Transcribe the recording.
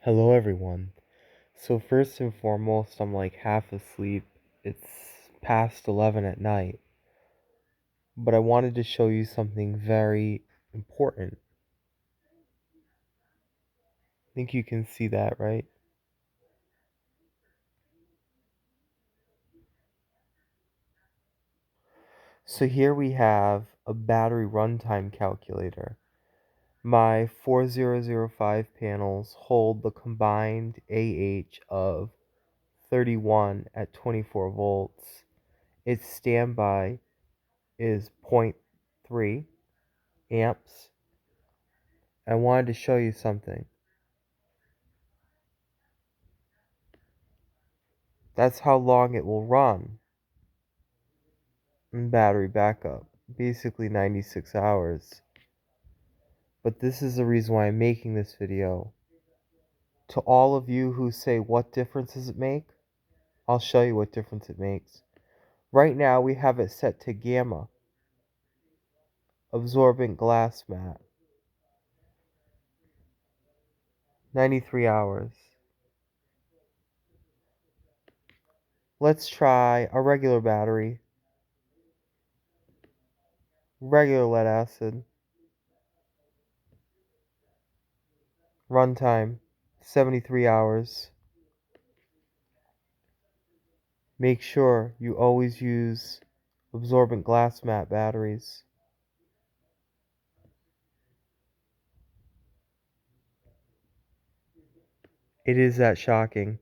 Hello, everyone. So, first and foremost, I'm like half asleep. It's past 11 at night, but I wanted to show you something very important. I think you can see that, right? So, here we have a battery runtime calculator. My 4005 panels hold the combined AH of 31 at 24 volts. Its standby is zero point 0.3 amps. I wanted to show you something. That's how long it will run in battery backup. Basically 96 hours. But this is the reason why I'm making this video. To all of you who say, what difference does it make? I'll show you what difference it makes. Right now we have it set to gamma, absorbent glass mat. 93 hours. Let's try a regular battery. Regular lead acid. Runtime 73 hours. Make sure you always use absorbent glass mat batteries. It is that shocking.